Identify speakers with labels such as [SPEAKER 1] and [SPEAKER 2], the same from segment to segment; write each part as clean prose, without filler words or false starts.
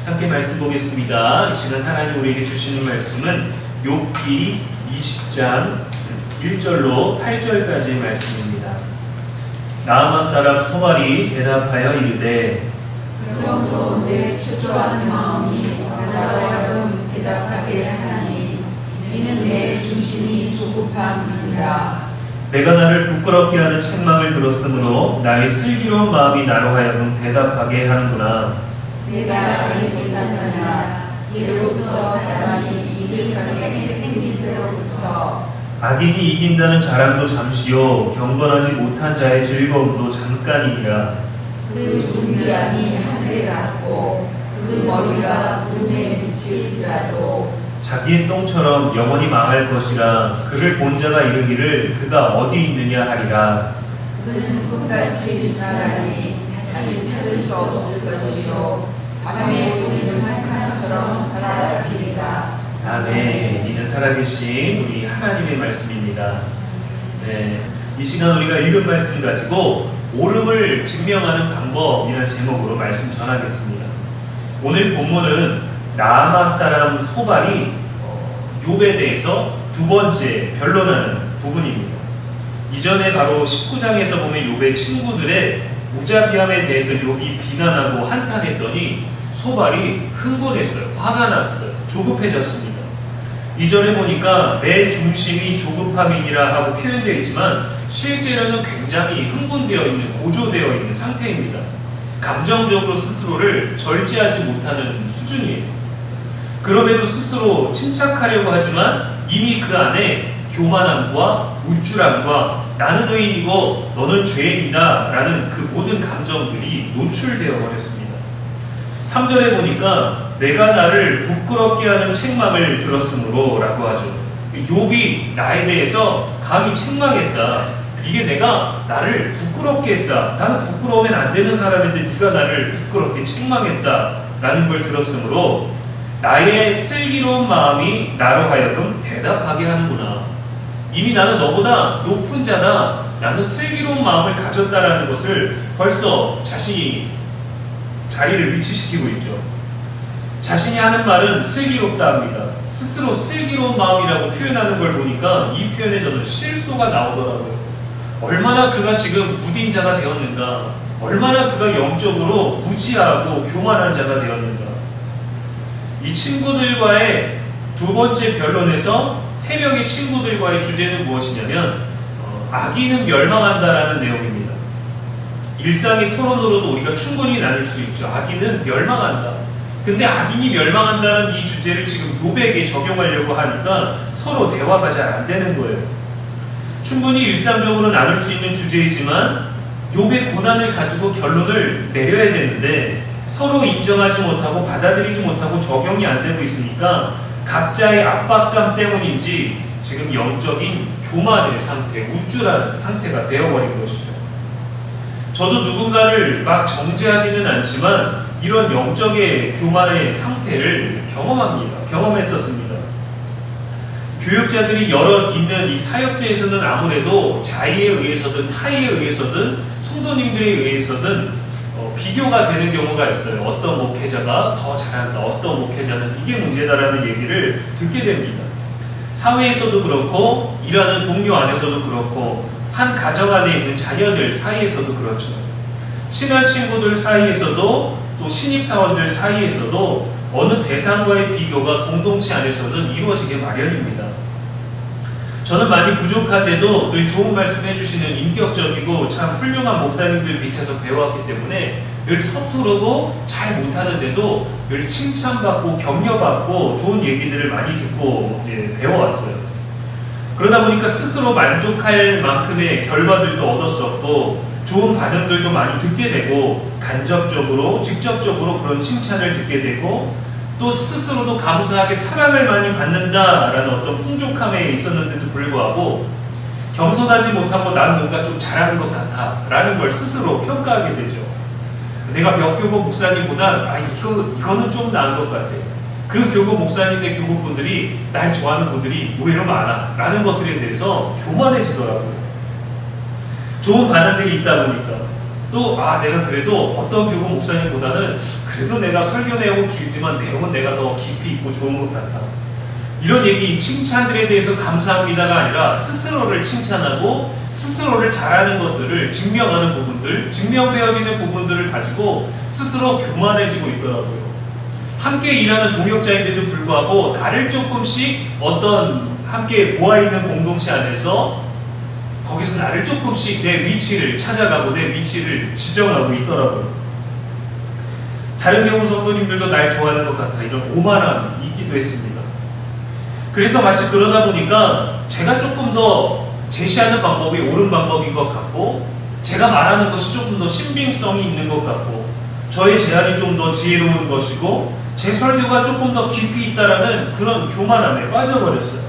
[SPEAKER 1] 함께 말씀 보겠습니다. 이 시간 하나님 우리에게 주시는 말씀은 욥기 20장 1절로 8절까지의 말씀입니다. 나아마 사람 소발이 대답하여 이르되
[SPEAKER 2] 그러므로 내 초조한 마음이 나로 하여금 대답하게 하나니 이는 내 중심이 조급함이니라.
[SPEAKER 1] 내가 나를 부끄럽게 하는 책망을 들었으므로 나의 슬기로운 마음이 나로 하여금 대답하게 하는구나.
[SPEAKER 2] 내가 알지 못하느냐 예로부터 사람이 이 세상에 생긴 때로부터
[SPEAKER 1] 악인이 이긴다는 자랑도 잠시요 경건하지 못한 자의 즐거움도 잠깐이니라.
[SPEAKER 2] 그 준비함이 하늘에 닿고 그 머리가 구름에 미칠지라도
[SPEAKER 1] 자기의 똥처럼 영원히 망할 것이라. 그를 본 자가 이르기를 그가 어디 있느냐 하리라.
[SPEAKER 2] 그는 꿈같이 지나가니 다시 찾을 수 없을 것이요 밤에 보이는 환상처럼 사라지리라.
[SPEAKER 1] 아멘. 이는 살아계신 우리 하나님의 말씀입니다. 네, 이 시간 우리가 읽은 말씀 가지고 옳음을 증명하는 방법이라는 제목으로 말씀 전하겠습니다. 오늘 본문은 나아마 사람 소발이 욥에 대해서 두 번째 변론하는 부분입니다. 이전에 바로 19장에서 보면 욥의 친구들의 무자비함에 대해서 욥이 비난하고 한탄했더니 소발이 흥분했어요. 화가 났어요. 조급해졌습니다. 이전에 보니까 내 중심이 조급함이니라 하고 표현되어 있지만 실제로는 굉장히 흥분되어 있는, 고조되어 있는 상태입니다. 감정적으로 스스로를 절제하지 못하는 수준이에요. 그럼에도 스스로 침착하려고 하지만 이미 그 안에 교만함과 우쭐함과 나는 의인이고 너는 죄인이다 라는 그 모든 감정들이 노출되어 버렸습니다. 3절에 보니까 내가 나를 부끄럽게 하는 책망을 들었으므로 라고 하죠. 욥이 나에 대해서 감히 책망했다. 이게 내가 나를 부끄럽게 했다. 나는 부끄러우면 안 되는 사람인데 네가 나를 부끄럽게 책망했다 라는 걸 들었으므로 나의 슬기로운 마음이 나로 하여금 대답하게 하는구나. 이미 나는 너보다 높은 자다. 나는 슬기로운 마음을 가졌다라는 것을 벌써 자신이 자리를 위치시키고 있죠. 자신이 하는 말은 슬기롭다 합니다. 스스로 슬기로운 마음이라고 표현하는 걸 보니까 이 표현에 저는 실소가 나오더라고요. 얼마나 그가 지금 무딘 자가 되었는가, 얼마나 그가 영적으로 무지하고 교만한 자가 되었는가. 이 친구들과의 두 번째 변론에서 세 명의 친구들과의 주제는 무엇이냐면 악인은 멸망한다라는 내용입니다. 일상의 토론으로도 우리가 충분히 나눌 수 있죠. 악인은 멸망한다. 근데 악인이 멸망한다는 이 주제를 지금 욥에게 적용하려고 하니까 서로 대화가 잘 안 되는 거예요. 충분히 일상적으로 나눌 수 있는 주제이지만 욥의 고난을 가지고 결론을 내려야 되는데 서로 인정하지 못하고 받아들이지 못하고 적용이 안 되고 있으니까 각자의 압박감 때문인지 지금 영적인 교만의 상태, 우쭐한 상태가 되어버린 것이죠. 저도 누군가를 막 정죄하지는 않지만 이런 영적의 교만의 상태를 경험했었습니다. 교육자들이 여러 있는 이 사역제에서는 아무래도 자의에 의해서든 타의에 의해서든 성도님들에 의해서든 비교가 되는 경우가 있어요. 어떤 목회자가 더 잘한다, 어떤 목회자는 이게 문제다라는 얘기를 듣게 됩니다. 사회에서도 그렇고 일하는 동료 안에서도 그렇고 한 가정 안에 있는 자녀들 사이에서도 그렇죠. 친한 친구들 사이에서도 또 신입사원들 사이에서도 어느 대상과의 비교가 공동체 안에서는 이루어지게 마련입니다. 저는 많이 부족한데도 늘 좋은 말씀 해주시는 인격적이고 참 훌륭한 목사님들 밑에서 배워왔기 때문에 늘 서투르고 잘 못하는데도 늘 칭찬받고 격려받고 좋은 얘기들을 많이 듣고 배워왔어요. 그러다 보니까 스스로 만족할 만큼의 결과들도 얻었었고 좋은 반응들도 많이 듣게 되고 간접적으로 직접적으로 그런 칭찬을 듣게 되고 또 스스로도 감사하게 사랑을 많이 받는다라는 어떤 풍족함에 있었는데도 불구하고 겸손하지 못하고 난 뭔가 좀 잘하는 것 같아 라는 걸 스스로 평가하게 되죠. 내가 몇 교구 목사님보다 이거는 좀 나은 것 같아. 그 교구 목사님의 교구분들이 날 좋아하는 분들이 의외로 많아 라는 것들에 대해서 교만해지더라고요. 좋은 반응들이 있다 보니까 또 내가 그래도 어떤 교구 목사님보다는 그래도 내가 설교 내용은 길지만 내용은 내가 더 깊이 있고 좋은 것 같아. 이런 얘기, 칭찬들에 대해서 감사합니다가 아니라 스스로를 칭찬하고 스스로를 잘하는 것들을 증명하는 부분들, 증명되어지는 부분들을 가지고 스스로 교만해지고 있더라고요. 함께 일하는 동역자인데도 불구하고 나를 조금씩 어떤 함께 모아있는 공동체 안에서 거기서 나를 조금씩 내 위치를 찾아가고 내 위치를 지정하고 있더라고요. 다른 경우 성도님들도 날 좋아하는 것 같아. 이런 오만함이 있기도 했습니다. 그래서 마치 그러다 보니까 제가 조금 더 제시하는 방법이 옳은 방법인 것 같고 제가 말하는 것이 조금 더 신빙성이 있는 것 같고 저의 제안이 좀 더 지혜로운 것이고 제 설교가 조금 더 깊이 있다라는 그런 교만함에 빠져버렸어요.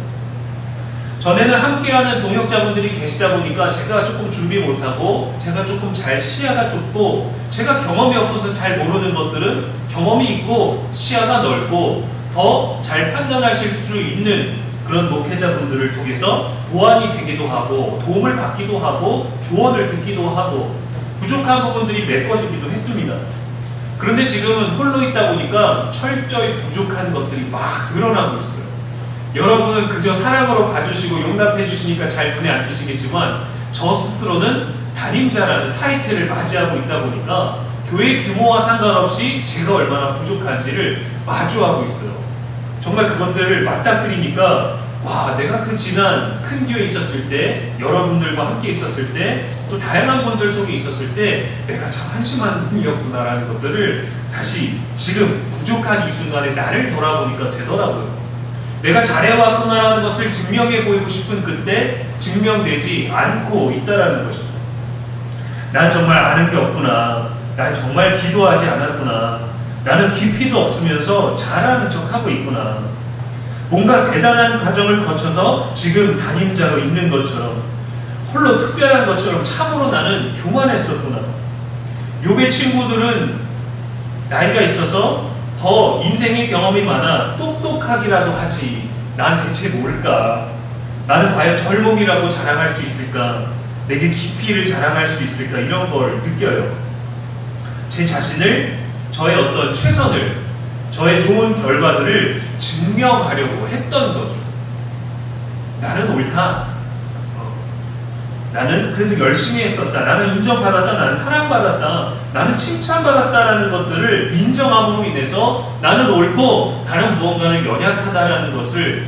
[SPEAKER 1] 전에는 함께하는 동역자분들이 계시다 보니까 제가 조금 준비 못하고 제가 조금 잘 시야가 좁고 제가 경험이 없어서 잘 모르는 것들은 경험이 있고 시야가 넓고 더 잘 판단하실 수 있는 그런 목회자분들을 통해서 보완이 되기도 하고 도움을 받기도 하고 조언을 듣기도 하고 부족한 부분들이 메꿔지기도 했습니다. 그런데 지금은 홀로 있다 보니까 철저히 부족한 것들이 막 드러나고 있어요. 여러분은 그저 사랑으로 봐주시고 용납해 주시니까 잘 눈에 안 띄시겠지만 저 스스로는 담임자라는 타이틀을 맞이하고 있다 보니까 교회 규모와 상관없이 제가 얼마나 부족한지를 마주하고 있어요. 정말 그것들을 맞닥뜨리니까 와, 내가 그 지난 큰 교회에 있었을 때 여러분들과 함께 있었을 때 또 다양한 분들 속에 있었을 때 내가 참 한심한 놈이었구나라는 것들을 다시 지금 부족한 이 순간에 나를 돌아보니까 되더라고요. 내가 잘해왔구나라는 것을 증명해 보이고 싶은 그때 증명되지 않고 있다라는 것이죠. 난 정말 아는 게 없구나. 난 정말 기도하지 않았구나. 나는 깊이도 없으면서 잘하는 척하고 있구나. 뭔가 대단한 과정을 거쳐서 지금 담임자로 있는 것처럼 홀로 특별한 것처럼 참으로 나는 교만했었구나. 욥의 친구들은 나이가 있어서 더 인생의 경험이 많아 똑똑하기라도 하지. 난 대체 뭘까? 나는 과연 젊음이라고 자랑할 수 있을까? 내게 깊이를 자랑할 수 있을까? 이런 걸 느껴요. 제 자신을, 저의 어떤 최선을, 저의 좋은 결과들을 증명하려고 했던 거죠. 나는 옳다. 나는 그래도 열심히 했었다. 나는 인정받았다. 나는 사랑받았다. 나는 칭찬받았다라는 것들을 인정함으로 인해서 나는 옳고 다른 무언가는 연약하다라는 것을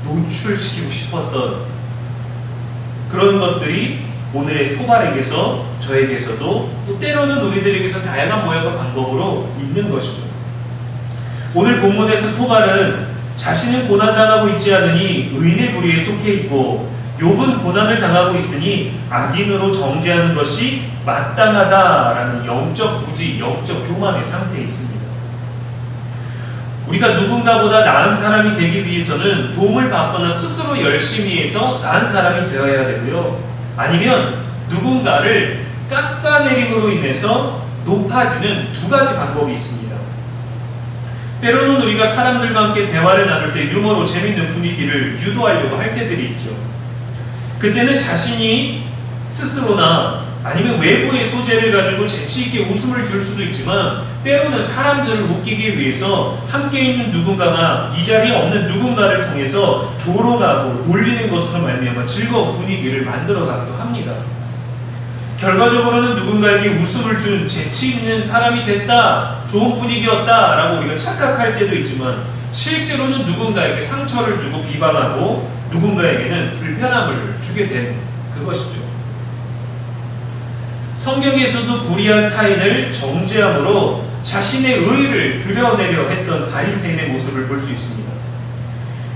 [SPEAKER 1] 노출시키고 싶었던 그런 것들이 오늘의 소발에게서 저에게서도 또 때로는 우리들에게서 다양한 모양과 방법으로 있는 것이죠. 오늘 본문에서 소발은 자신은 고난당하고 있지 않으니 의인의 부류에 속해 있고 욥은 고난을 당하고 있으니 악인으로 정죄하는 것이 마땅하다라는 영적 무지, 영적 교만의 상태에 있습니다. 우리가 누군가보다 나은 사람이 되기 위해서는 도움을 받거나 스스로 열심히 해서 나은 사람이 되어야 되고요. 아니면 누군가를 깎아내림으로 인해서 높아지는 두 가지 방법이 있습니다. 때로는 우리가 사람들과 함께 대화를 나눌 때 유머로 재밌는 분위기를 유도하려고 할 때들이 있죠. 그때는 자신이 스스로나 아니면 외부의 소재를 가지고 재치있게 웃음을 줄 수도 있지만 때로는 사람들을 웃기기 위해서 함께 있는 누군가가 이 자리에 없는 누군가를 통해서 조롱하고 놀리는 것으로 말미암아 즐거운 분위기를 만들어가기도 합니다. 결과적으로는 누군가에게 웃음을 준 재치있는 사람이 됐다, 좋은 분위기였다 라고 우리가 착각할 때도 있지만 실제로는 누군가에게 상처를 주고 비방하고 누군가에게는 불편함을 주게 된 그것이죠. 성경에서도 불의한 타인을 정죄함으로 자신의 의의를 드러내려 했던 바리새인의 모습을 볼 수 있습니다.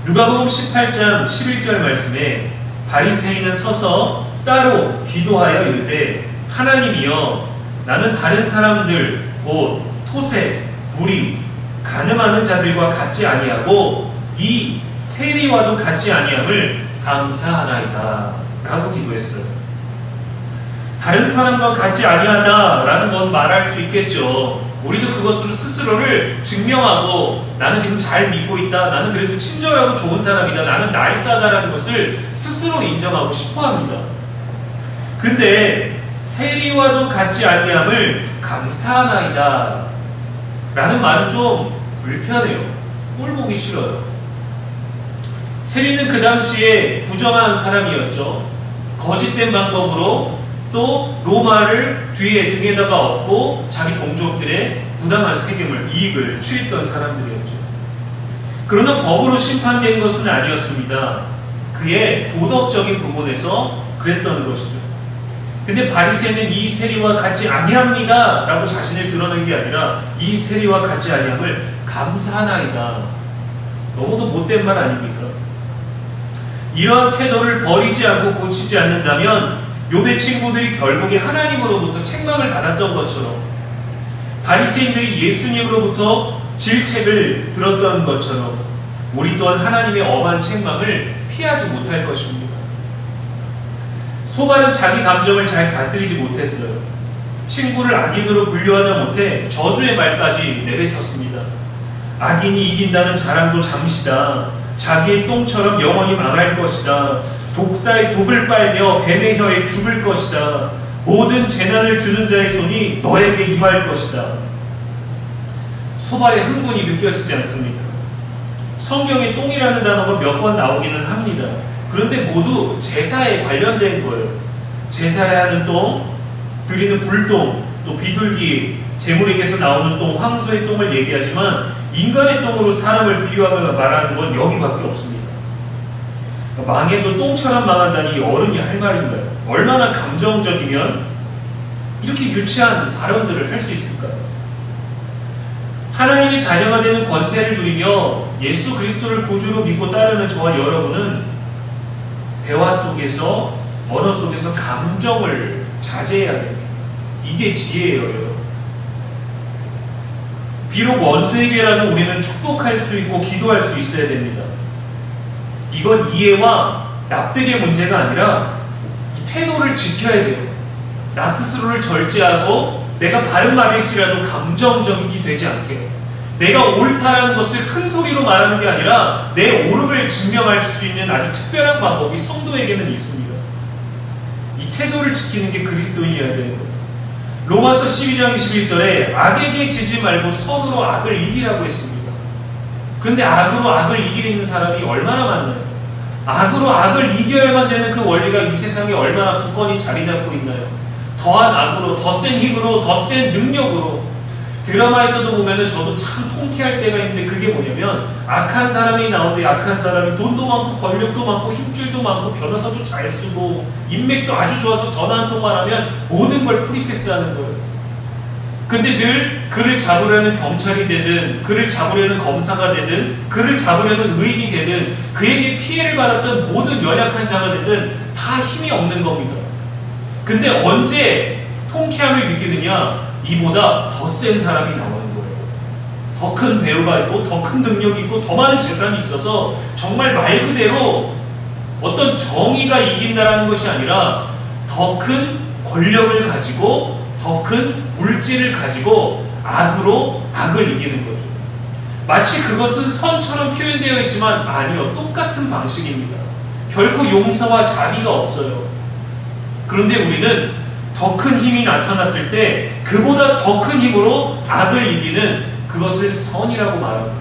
[SPEAKER 1] 누가복음 18장 11절 말씀에 바리새인은 서서 따로 기도하여 이르되 하나님이여 나는 다른 사람들 곧 토세, 불의, 간음하는 자들과 같지 아니하고 이 세리와도 같지 아니함을 감사하나이다 라고 기도했어요. 다른 사람과 같지 아니하다라는 건 말할 수 있겠죠. 우리도 그것으로 스스로를 증명하고 나는 지금 잘 믿고 있다. 나는 그래도 친절하고 좋은 사람이다. 나는 나이스하다라는 것을 스스로 인정하고 싶어합니다. 근데 세리와도 같지 아니함을 감사하나이다 라는 말은 좀 불편해요. 꼴 보기 싫어요. 세리는 그 당시에 부정한 사람이었죠. 거짓된 방법으로 또 로마를 뒤에 등에다가 업고 자기 동족들의 부당한 세금을, 이익을 취했던 사람들이었죠. 그러나 법으로 심판된 것은 아니었습니다. 그의 도덕적인 부분에서 그랬던 것이죠. 근데 바리새인은 이 세리와 같지 아니합니다 라고 자신을 드러낸 게 아니라 이 세리와 같지 아니함을 감사하나이다. 너무도 못된 말 아닙니까? 이러한 태도를 버리지 않고 고치지 않는다면 욥의 친구들이 결국에 하나님으로부터 책망을 받았던 것처럼, 바리새인들이 예수님으로부터 질책을 들었던 것처럼 우리 또한 하나님의 엄한 책망을 피하지 못할 것입니다. 소발은 자기 감정을 잘 다스리지 못했어요. 친구를 악인으로 분류하다 못해 저주의 말까지 내뱉었습니다. 악인이 이긴다는 자랑도 잠시다. 자기의 똥처럼 영원히 망할 것이다. 독사의 독을 빨며 뱀의 혀에 죽을 것이다. 모든 재난을 주는 자의 손이 너에게 임할 것이다. 소발의 흥분이 느껴지지 않습니까? 성경에 똥이라는 단어가 몇 번 나오기는 합니다. 그런데 모두 제사에 관련된 거예요. 제사에 하는 똥, 드리는 불똥, 또 비둘기, 제물에게서 나오는 똥, 황소의 똥을 얘기하지만 인간의 똥으로 사람을 비유하며 말하는 건 여기밖에 없습니다. 망해도 똥처럼 망한다니 어른이 할 말인가요? 얼마나 감정적이면 이렇게 유치한 발언들을 할 수 있을까요? 하나님의 자녀가 되는 권세를 누리며 예수 그리스도를 구주로 믿고 따르는 저와 여러분은 대화 속에서, 언어 속에서 감정을 자제해야 됩니다. 이게 지혜예요, 여러분. 비록 원수에게라도 우리는 축복할 수 있고 기도할 수 있어야 됩니다. 이건 이해와 납득의 문제가 아니라 이 태도를 지켜야 돼요. 나 스스로를 절제하고 내가 바른 말일지라도 감정적이게 되지 않게, 내가 옳다라는 것을 큰 소리로 말하는 게 아니라 내 옳음을 증명할 수 있는 아주 특별한 방법이 성도에게는 있습니다. 이 태도를 지키는 게 그리스도인이어야 되는 거예요. 로마서 12장 21절에 악에게 지지 말고 선으로 악을 이기라고 했습니다. 그런데 악으로 악을 이기는 사람이 얼마나 많나요? 악으로 악을 이겨야만 되는 그 원리가 이 세상에 얼마나 굳건히 자리 잡고 있나요? 더한 악으로, 더 센 힘으로, 더 센 능력으로. 드라마에서도 보면은 저도 참 통쾌할 때가 있는데, 그게 뭐냐면 악한 사람이 나오는데 악한 사람이 돈도 많고 권력도 많고 힘줄도 많고 변호사도 잘 쓰고 인맥도 아주 좋아서 전화 한 통만 하면 모든 걸 프리패스하는 거예요. 근데 늘 그를 잡으려는 경찰이 되든, 그를 잡으려는 검사가 되든, 그를 잡으려는 의인이 되든, 그에게 피해를 받았던 모든 연약한 자가 되든 다 힘이 없는 겁니다. 근데 언제 통쾌함을 느끼느냐? 이보다 더 센 사람이 나오는 거예요. 더 큰 배우가 있고, 더 큰 능력이 있고, 더 많은 재산이 있어서 정말 말 그대로 어떤 정의가 이긴다라는 것이 아니라 더 큰 권력을 가지고, 더 큰 물질을 가지고 악으로 악을 이기는 거죠. 마치 그것은 선처럼 표현되어 있지만 아니요, 똑같은 방식입니다. 결코 용서와 자비가 없어요. 그런데 우리는 더 큰 힘이 나타났을 때 그보다 더 큰 힘으로 악을 이기는 그것을 선이라고 말합니다.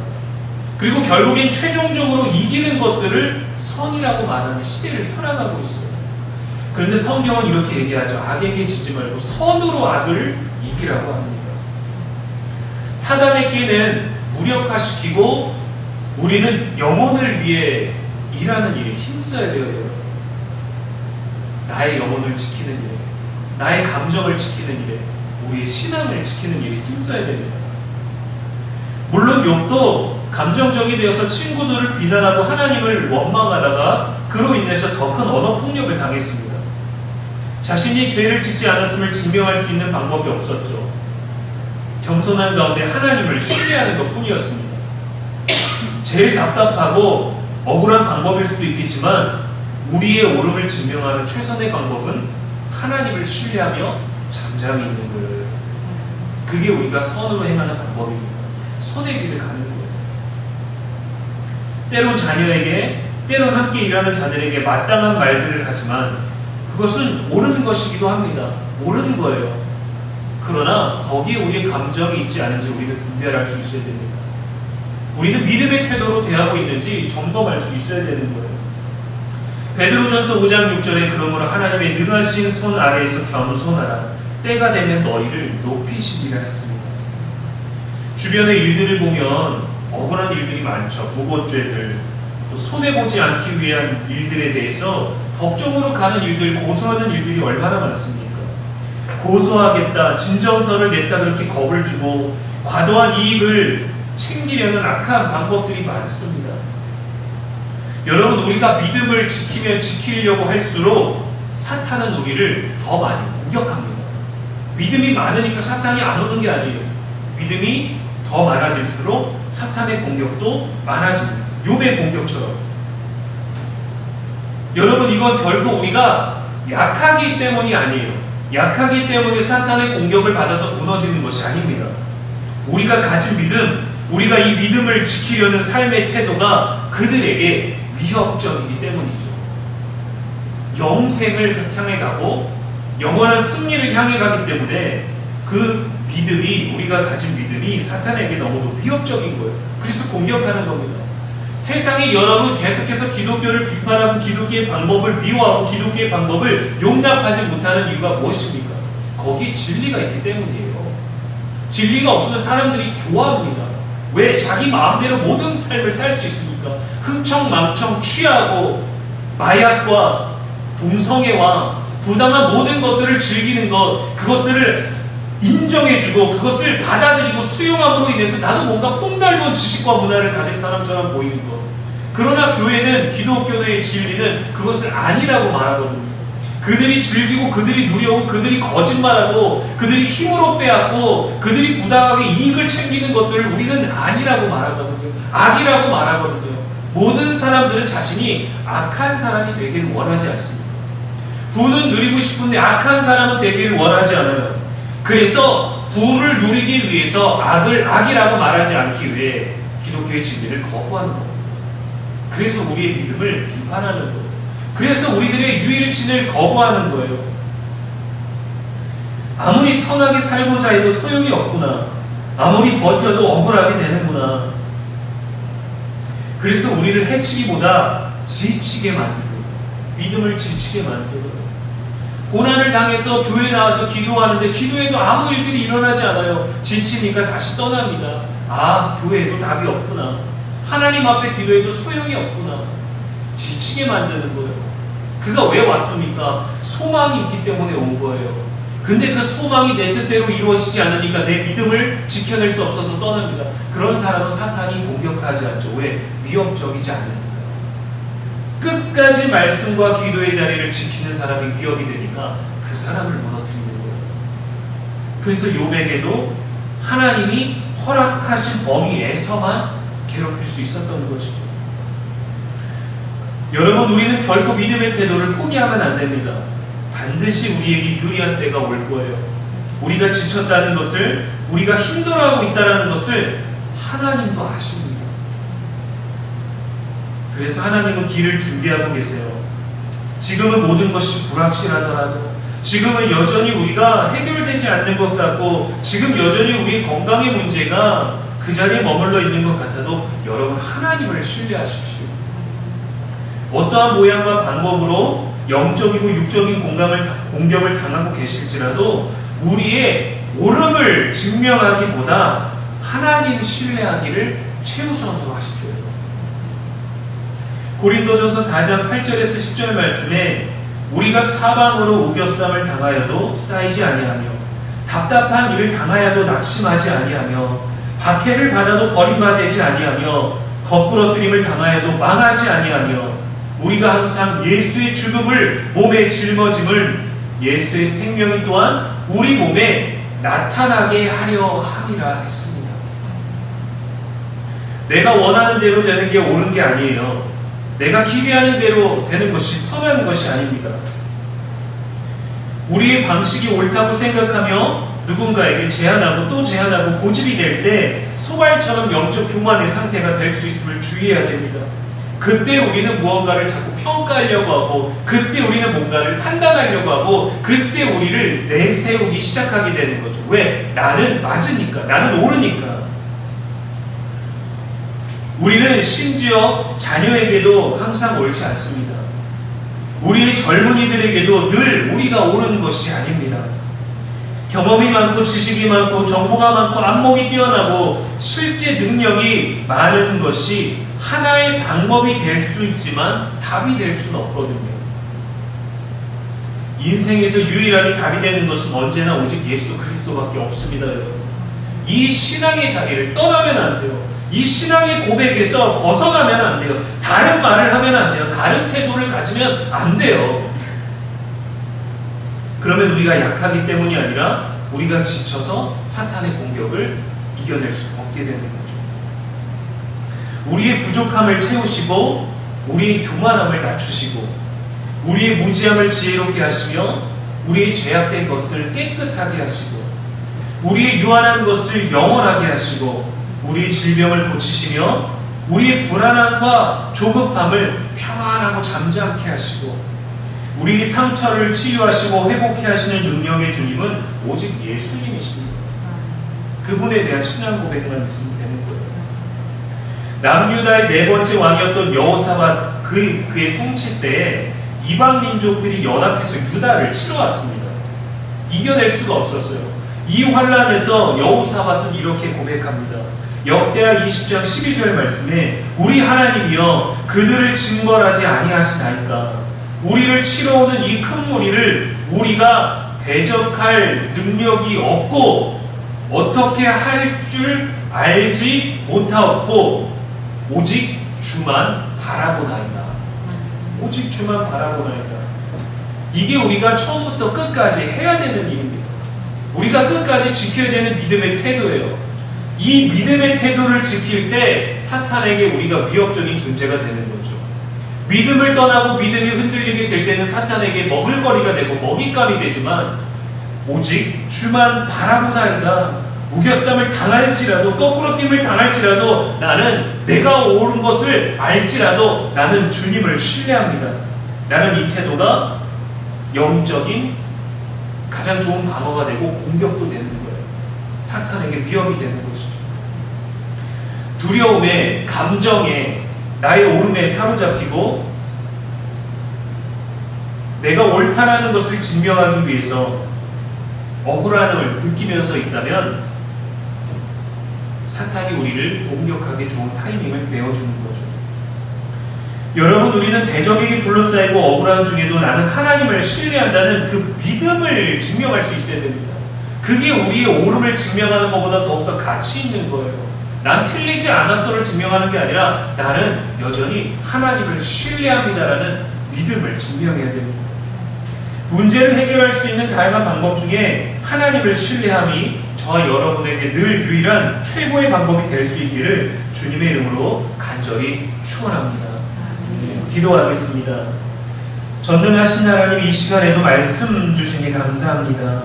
[SPEAKER 1] 그리고 결국엔 최종적으로 이기는 것들을 선이라고 말하는 시대를 살아가고 있어요. 그런데 성경은 이렇게 얘기하죠. 악에게 지지 말고 선으로 악을 이기라고 합니다. 사단에게는 무력화시키고 우리는 영혼을 위해 일하는 일에 힘써야 돼요. 나의 영혼을 지키는 일, 나의 감정을 지키는 일에, 우리의 신앙을 지키는 일에 힘써야 됩니다. 물론 욥도 감정적이 되어서 친구들을 비난하고 하나님을 원망하다가 그로 인해서 더 큰 언어폭력을 당했습니다. 자신이 죄를 짓지 않았음을 증명할 수 있는 방법이 없었죠. 겸손한 가운데 하나님을 신뢰하는 것뿐이었습니다. 제일 답답하고 억울한 방법일 수도 있겠지만 우리의 옳음을 증명하는 최선의 방법은 하나님을 신뢰하며 잠잠히 있는 거예요. 그게 우리가 선으로 행하는 방법입니다. 선의 길을 가는 거예요. 때론 자녀에게, 때론 함께 일하는 자들에게 마땅한 말들을 하지만 그것은 옳은 것이기도 합니다. 옳은 거예요. 그러나 거기에 우리의 감정이 있지 않은지 우리는 분별할 수 있어야 됩니다. 우리는 믿음의 태도로 대하고 있는지 점검할 수 있어야 되는 거예요. 베드로전서 5장 6절에 그러므로 하나님의 능하신 손 아래에서 겸손하라. 때가 되면 너희를 높이시리라 했습니다. 주변의 일들을 보면 억울한 일들이 많죠. 무고죄들, 또 손해보지 않기 위한 일들에 대해서 법정으로 가는 일들, 고소하는 일들이 얼마나 많습니까? 고소하겠다, 진정서를 냈다 그렇게 겁을 주고 과도한 이익을 챙기려는 악한 방법들이 많습니다. 여러분, 우리가 믿음을 지키려고 할수록 사탄은 우리를 더 많이 공격합니다. 믿음이 많으니까 사탄이 안 오는 게 아니에요. 믿음이 더 많아질수록 사탄의 공격도 많아집니다. 욥의 공격처럼. 여러분, 이건 결코 우리가 약하기 때문이 아니에요. 약하기 때문에 사탄의 공격을 받아서 무너지는 것이 아닙니다. 우리가 가진 믿음, 우리가 이 믿음을 지키려는 삶의 태도가 그들에게 위협적이기 때문이죠. 영생을 향해 가고 영원한 승리를 향해 가기 때문에 그 믿음이, 우리가 가진 믿음이 사탄에게 너무도 위협적인 거예요. 그래서 공격하는 겁니다. 세상이 여러분 계속해서 기독교를 비판하고 기독교의 방법을 미워하고 기독교의 방법을 용납하지 못하는 이유가 무엇입니까? 거기에 진리가 있기 때문이에요. 진리가 없으면 사람들이 좋아합니다. 왜? 자기 마음대로 모든 삶을 살 수 있으니까. 흥청망청 취하고 마약과 동성애와 부당한 모든 것들을 즐기는 것, 그것들을 인정해주고 그것을 받아들이고 수용함으로 인해서 나도 뭔가 폭넓은 지식과 문화를 가진 사람처럼 보이는 것. 그러나 교회는, 기독교의 진리는 그것을 아니라고 말하거든요. 그들이 즐기고 그들이 누려오고 그들이 거짓말하고 그들이 힘으로 빼앗고 그들이 부당하게 이익을 챙기는 것들을 우리는 아니라고 말하거든요. 악이라고 말하거든요. 모든 사람들은 자신이 악한 사람이 되기를 원하지 않습니다. 부는 누리고 싶은데 악한 사람은 되기를 원하지 않아요. 그래서 부를 누리기 위해서 악이라고 말하지 않기 위해 기독교의 진리를 거부하는 겁니다. 그래서 우리의 믿음을 비판하는 거예요. 그래서 우리들의 유일신을 거부하는 거예요. 아무리 선하게 살고자 해도 소용이 없구나. 아무리 버텨도 억울하게 되는구나. 그래서 우리를 해치기보다 지치게 만듭니다. 믿음을 지치게 만들어요. 고난을 당해서 교회에 나와서 기도하는데 기도에도 아무 일들이 일어나지 않아요. 지치니까 다시 떠납니다. 아, 교회에도 답이 없구나. 하나님 앞에 기도해도 소용이 없구나. 지치게 만드는 거예요. 그가 왜 왔습니까? 소망이 있기 때문에 온 거예요. 근데 그 소망이 내 뜻대로 이루어지지 않으니까 내 믿음을 지켜낼 수 없어서 떠납니다. 그런 사람은 사탄이 공격하지 않죠. 왜? 위협적이지 않으니까. 끝까지 말씀과 기도의 자리를 지키는 사람이 위협이 되니까 그 사람을 무너뜨리는 거예요. 그래서 욥에게도 하나님이 허락하신 범위에서만 괴롭힐 수 있었던 것이죠. 여러분, 우리는 결코 믿음의 태도를 포기하면 안 됩니다. 반드시 우리에게 유리한 때가 올 거예요. 우리가 지쳤다는 것을, 우리가 힘들어하고 있다는 것을 하나님도 아십니다. 그래서 하나님은 길을 준비하고 계세요. 지금은 모든 것이 불확실하더라도, 지금은 여전히 우리가 해결되지 않는 것 같고, 지금 여전히 우리의 건강의 문제가 그 자리에 머물러 있는 것 같아도 여러분, 하나님을 신뢰하십시오. 어떠한 모양과 방법으로 영적이고 육적인 공격을 당하고 계실지라도 우리의 옳음을 증명하기보다 하나님 신뢰하기를 최우선으로 하십시오. 고린도전서 4장 8절에서 10절 말씀에 우리가 사방으로 우겨쌈을 당하여도 쌓이지 아니하며 답답한 일을 당하여도 낙심하지 아니하며 박해를 받아도 버림받지 아니하며 거꾸러뜨림을 당하여도 망하지 아니하며 우리가 항상 예수의 죽음을 몸에 짊어짐을 예수의 생명이 또한 우리 몸에 나타나게 하려 함이라 했습니다. 내가 원하는 대로 되는 게 옳은 게 아니에요. 내가 기대하는 대로 되는 것이 선한 것이 아닙니다. 우리의 방식이 옳다고 생각하며 누군가에게 제한하고 또 제한하고 고집이 될 때 소갈처럼 영적 교만의 상태가 될 수 있음을 주의해야 됩니다. 그때 우리는 무언가를 자꾸 평가하려고 하고, 그때 우리는 뭔가를 판단하려고 하고, 그때 우리를 내세우기 시작하게 되는 거죠. 왜? 나는 맞으니까. 나는 옳으니까. 우리는 심지어 자녀에게도 항상 옳지 않습니다. 우리의 젊은이들에게도 늘 우리가 옳은 것이 아닙니다. 경험이 많고 지식이 많고 정보가 많고 안목이 뛰어나고 실제 능력이 많은 것이 하나의 방법이 될 수 있지만 답이 될 수는 없거든요. 인생에서 유일하게 답이 되는 것은 언제나 오직 예수 그리스도밖에 없습니다, 여러분. 이 신앙의 자리를 떠나면 안 돼요. 이 신앙의 고백에서 벗어나면 안 돼요. 다른 말을 하면 안 돼요. 다른 태도를 가지면 안 돼요. 그러면 우리가 약하기 때문이 아니라 우리가 지쳐서 사탄의 공격을 이겨낼 수 없게 되는 거죠. 우리의 부족함을 채우시고 우리의 교만함을 낮추시고 우리의 무지함을 지혜롭게 하시며 우리의 죄악된 것을 깨끗하게 하시고 우리의 유한한 것을 영원하게 하시고 우리의 질병을 고치시며 우리의 불안함과 조급함을 평안하고 잠잠케 하시고 우리의 상처를 치유하시고 회복케 하시는 능력의 주님은 오직 예수님이십니다. 그분에 대한 신앙 고백만 있으면 되는 거예요. 남유다의 네 번째 왕이었던 여호사밧 그의 통치 때에 이방 민족들이 연합해서 유다를 치러 왔습니다. 이겨낼 수가 없었어요. 이 환란에서 여호사밧은 이렇게 고백합니다. 역대하 20장 12절 말씀에 우리 하나님이여 그들을 징벌하지 아니하시나이까. 우리를 치러 오는 이 큰 무리를 우리가 대적할 능력이 없고 어떻게 할 줄 알지 못하옵고 오직 주만 바라보나이다. 오직 주만 바라보나이다. 이게 우리가 처음부터 끝까지 해야 되는 일입니다. 우리가 끝까지 지켜야 되는 믿음의 태도예요. 이 믿음의 태도를 지킬 때 사탄에게 우리가 위협적인 존재가 되는 거죠. 믿음을 떠나고 믿음이 흔들리게 될 때는 사탄에게 먹을거리가 되고 먹잇감이 되지만 오직 주만 바라보나이다. 우겨쌈을 당할지라도 거꾸로 낌을 당할지라도 나는 내가 옳은 것을 알지라도 나는 주님을 신뢰합니다. 나는 이 태도가 영적인 가장 좋은 방어가 되고 공격도 되는 거예요. 사탄에게 위협이 되는 것이죠. 두려움에 감정에 나의 오름에 사로잡히고 내가 옳다라는 것을 증명하기 위해서 억울함을 느끼면서 있다면 사탄이 우리를 공격하기 좋은 타이밍을 내어주는 거죠. 여러분, 우리는 대적에게 둘러싸이고 억울함 중에도 나는 하나님을 신뢰한다는 그 믿음을 증명할 수 있어야 됩니다. 그게 우리의 옳음을 증명하는 것보다 더욱더 가치 있는 거예요. 난 틀리지 않았어를 증명하는 게 아니라 나는 여전히 하나님을 신뢰합니다라는 믿음을 증명해야 됩니다. 문제를 해결할 수 있는 다양한 방법 중에 하나님을 신뢰함이 저와 여러분에게 늘 유일한 최고의 방법이 될 수 있기를 주님의 이름으로 간절히 축원합니다. 기도하겠습니다. 전능하신 하나님, 이 시간에도 말씀 주시니 감사합니다.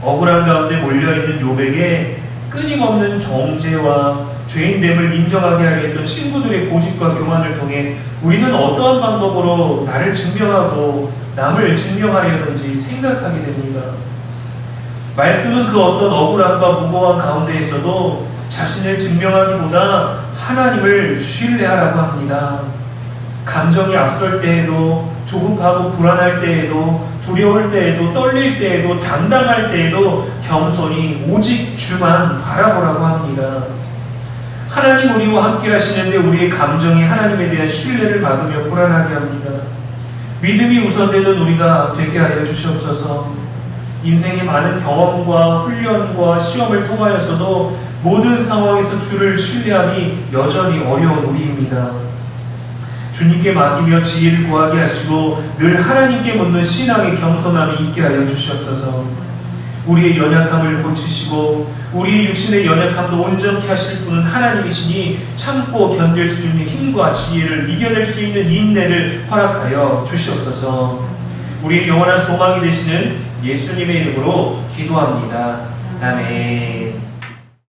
[SPEAKER 1] 억울한 가운데 몰려있는 욥에게 끊임없는 정죄와 죄인됨을 인정하게 하려 했던 친구들의 고집과 교만을 통해 우리는 어떠한 방법으로 나를 증명하고 남을 증명하려는지 생각하게 됩니다. 말씀은 그 어떤 억울함과 무고한 가운데에서도 자신을 증명하기보다 하나님을 신뢰하라고 합니다. 감정이 앞설 때에도, 조급하고 불안할 때에도, 두려울 때에도, 떨릴 때에도, 당당할 때에도 겸손히 오직 주만 바라보라고 합니다. 하나님 우리와 함께 하시는데 우리의 감정이 하나님에 대한 신뢰를 막으며 불안하게 합니다. 믿음이 우선되는 우리가 되게 하여 주시옵소서. 인생의 많은 경험과 훈련과 시험을 통하여서도 모든 상황에서 주를 신뢰함이 여전히 어려운 우리입니다. 주님께 맡기며 지혜를 구하게 하시고 늘 하나님께 묻는 신앙의 겸손함이 있게 하여 주시옵소서. 우리의 연약함을 고치시고 우리의 육신의 연약함도 온전케 하실 분은 하나님이시니 참고 견딜 수 있는 힘과 지혜를 이겨낼 수 있는 인내를 허락하여 주시옵소서. 우리의 영원한 소망이 되시는 예수님의 이름으로 기도합니다. 아멘.